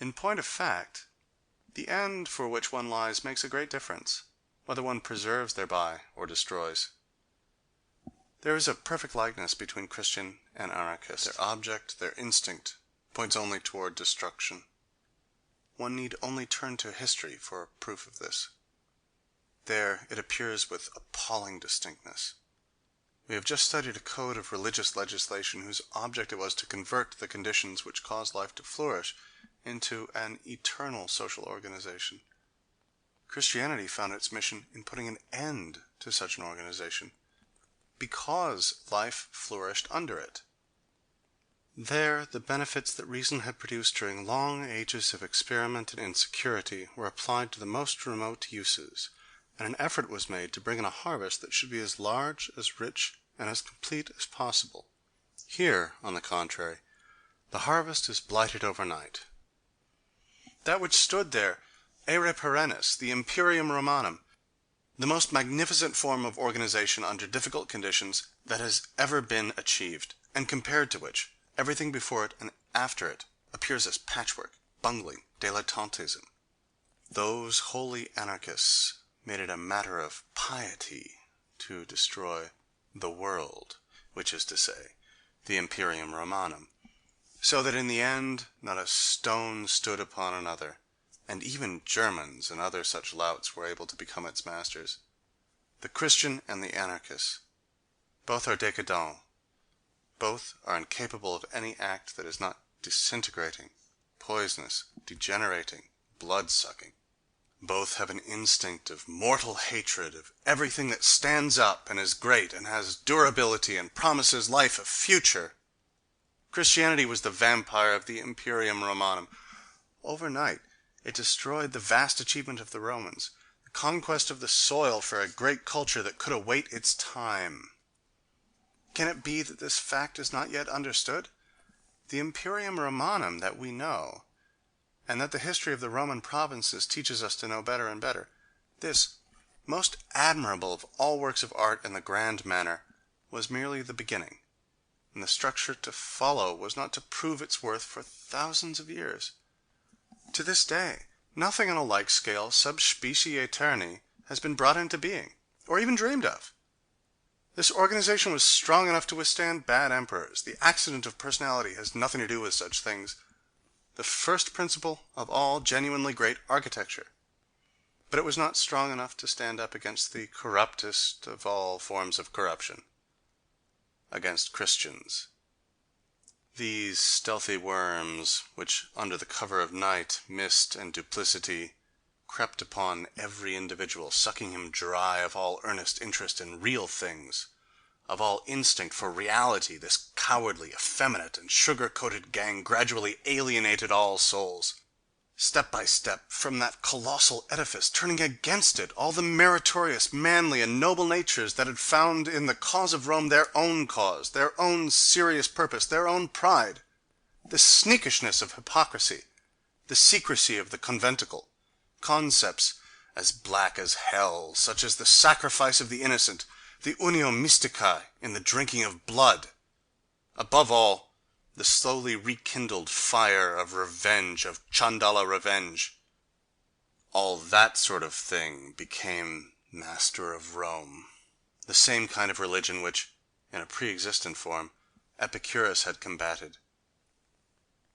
In point of fact, the end for which one lies makes a great difference, whether one preserves thereby or destroys. There is a perfect likeness between Christian and anarchist. Their object, their instinct, points only toward destruction. One need only turn to history for proof of this. There it appears with appalling distinctness. We have just studied a code of religious legislation whose object it was to convert the conditions which cause life to flourish into an eternal social organization. Christianity found its mission in putting an end to such an organization, because life flourished under it. There, the benefits that reason had produced during long ages of experiment and insecurity were applied to the most remote uses, and an effort was made to bring in a harvest that should be as large, as rich, and as complete as possible. Here, on the contrary, the harvest is blighted overnight. That which stood there, ere perennis, the Imperium Romanum, the most magnificent form of organization under difficult conditions that has ever been achieved, and compared to which everything before it and after it appears as patchwork, bungling, dilettantism. Those holy anarchists made it a matter of piety to destroy the world, which is to say, the Imperium Romanum, so that in the end not a stone stood upon another, and even Germans and other such louts were able to become its masters. The Christian and the anarchist, both are décadents, both are incapable of any act that is not disintegrating, poisonous, degenerating, blood-sucking. Both have an instinct of mortal hatred of everything that stands up and is great and has durability and promises life a future. Christianity was the vampire of the Imperium Romanum. Overnight, it destroyed the vast achievement of the Romans, the conquest of the soil for a great culture that could await its time. Can it be that this fact is not yet understood? The Imperium Romanum that we know, and that the history of the Roman provinces teaches us to know better and better, this, most admirable of all works of art in the grand manner, was merely the beginning, and the structure to follow was not to prove its worth for thousands of years. To this day, nothing on a like scale, sub specie aeterni, has been brought into being, or even dreamed of. This organization was strong enough to withstand bad emperors. The accident of personality has nothing to do with such things. The first principle of all genuinely great architecture. But it was not strong enough to stand up against the corruptest of all forms of corruption, against Christians. These stealthy worms, which under the cover of night, mist, and duplicity, crept upon every individual, sucking him dry of all earnest interest in real things, of all instinct for reality, this cowardly, effeminate, and sugar-coated gang gradually alienated all souls, step by step, from that colossal edifice, turning against it all the meritorious, manly, and noble natures that had found in the cause of Rome their own cause, their own serious purpose, their own pride. The sneakishness of hypocrisy, the secrecy of the conventicle, concepts as black as hell, such as the sacrifice of the innocent, the unio mysticae in the drinking of blood, above all, the slowly rekindled fire of revenge, of Chandala revenge. All that sort of thing became master of Rome. The same kind of religion which, in a pre-existent form, Epicurus had combated.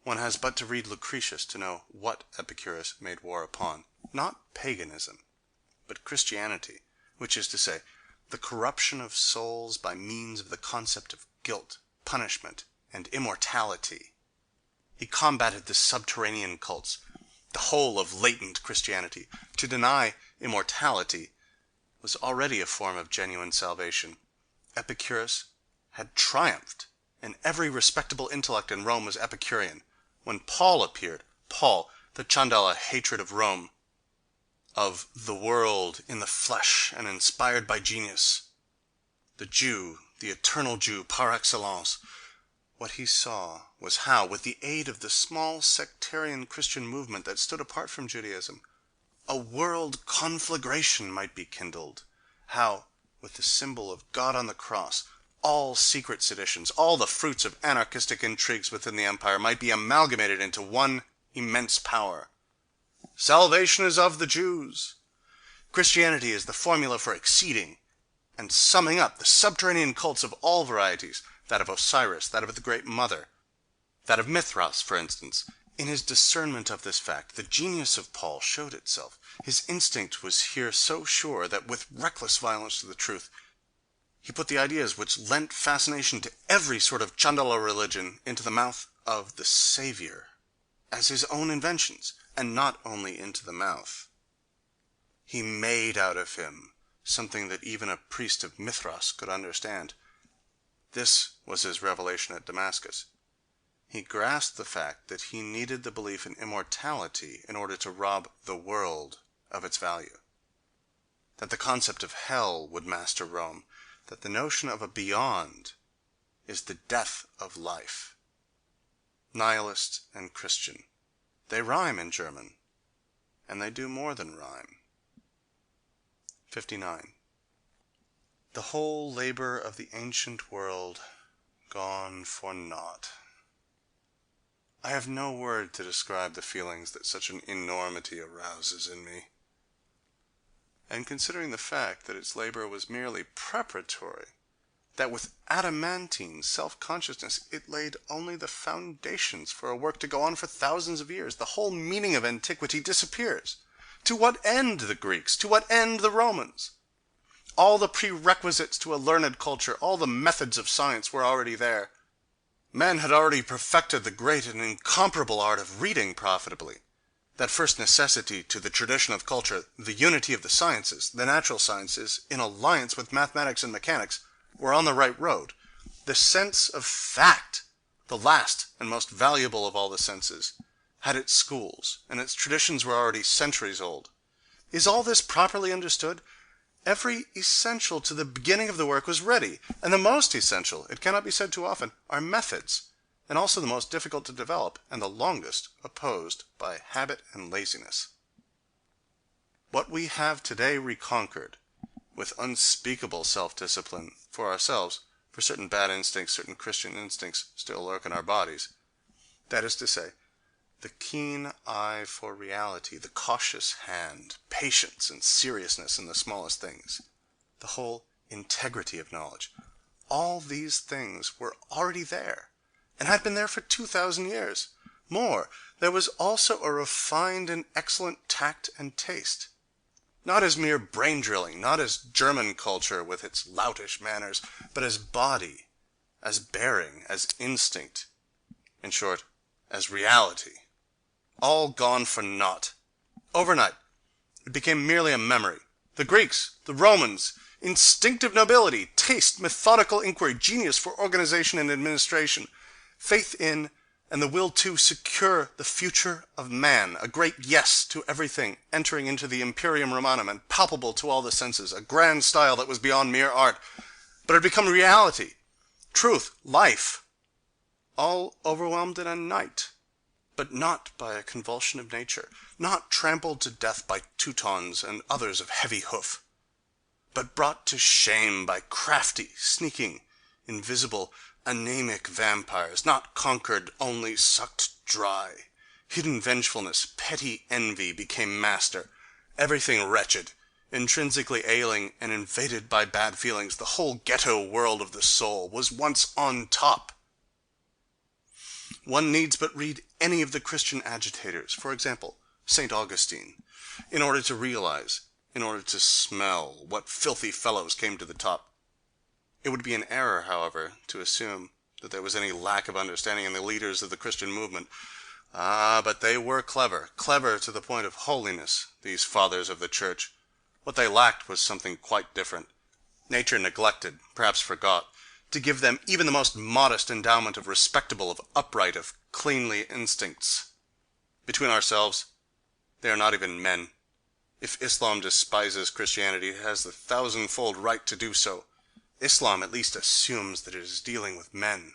One has but to read Lucretius to know what Epicurus made war upon. Not paganism, but Christianity, which is to say, the corruption of souls by means of the concept of guilt, punishment, and immortality. He combated the subterranean cults, the whole of latent Christianity. To deny immortality was already a form of genuine salvation. Epicurus had triumphed, and every respectable intellect in Rome was Epicurean. When Paul appeared, Paul, the Chandala hatred of Rome, of the world in the flesh and inspired by genius, the Jew, the eternal Jew par excellence, what he saw was how, with the aid of the small sectarian Christian movement that stood apart from Judaism, a world conflagration might be kindled, how, with the symbol of God on the cross, all secret seditions, all the fruits of anarchistic intrigues within the empire might be amalgamated into one immense power. Salvation is of the Jews. Christianity is the formula for exceeding and summing up the subterranean cults of all varieties, that of Osiris, that of the Great Mother, that of Mithras, for instance. In his discernment of this fact, the genius of Paul showed itself. His instinct was here so sure that, with reckless violence to the truth, he put the ideas which lent fascination to every sort of Chandala religion into the mouth of the Savior, as his own inventions, and not only into the mouth. He made out of him something that even a priest of Mithras could understand. This was his revelation at Damascus. He grasped the fact that he needed the belief in immortality in order to rob the world of its value. That the concept of hell would master Rome, that the notion of a beyond is the death of life. Nihilist and Christian. They rhyme in German, and they do more than rhyme. 59. The whole labor of the ancient world gone for naught. I have no word to describe the feelings that such an enormity arouses in me. And considering the fact that its labor was merely preparatory, that with adamantine self-consciousness it laid only the foundations for a work to go on for thousands of years, the whole meaning of antiquity disappears. To what end the Greeks? To what end the Romans? All the prerequisites to a learned culture, all the methods of science were already there. Men had already perfected the great and incomparable art of reading profitably. That first necessity to the tradition of culture, the unity of the sciences, the natural sciences, in alliance with mathematics and mechanics, were on the right road. The sense of fact, the last and most valuable of all the senses, had its schools, and its traditions were already centuries old. Is all this properly understood? Every essential to the beginning of the work was ready, and the most essential, it cannot be said too often, are methods, and also the most difficult to develop, and the longest opposed by habit and laziness. What we have today reconquered, with unspeakable self-discipline, for ourselves, for certain bad instincts, certain Christian instincts still lurk in our bodies, that is to say, the keen eye for reality, the cautious hand, patience and seriousness in the smallest things, the whole integrity of knowledge. All these things were already there, and had been there for 2,000 years. More, there was also a refined and excellent tact and taste. Not as mere brain-drilling, not as German culture with its loutish manners, but as body, as bearing, as instinct, in short, as reality. All gone for naught. Overnight, it became merely a memory. The Greeks, the Romans, instinctive nobility, taste, methodical inquiry, genius for organization and administration, faith in, and the will to secure the future of man, a great yes to everything, entering into the Imperium Romanum and palpable to all the senses, a grand style that was beyond mere art, but had become reality, truth, life, all overwhelmed in a night. But not by a convulsion of nature, not trampled to death by Teutons and others of heavy hoof, but brought to shame by crafty, sneaking, invisible, anemic vampires, not conquered, only sucked dry. Hidden vengefulness, petty envy became master, everything wretched, intrinsically ailing and invaded by bad feelings, the whole ghetto world of the soul, was once on top. One needs but read any of the Christian agitators, for example, St. Augustine, in order to realize, in order to smell, what filthy fellows came to the top. It would be an error, however, to assume that there was any lack of understanding in the leaders of the Christian movement. But they were clever, clever to the point of holiness, these fathers of the Church. What they lacked was something quite different. Nature neglected, perhaps forgot, to give them even the most modest endowment of respectable, of upright, of cleanly instincts. Between ourselves, they are not even men. If Islam despises Christianity, it has the thousandfold right to do so. Islam at least assumes that it is dealing with men.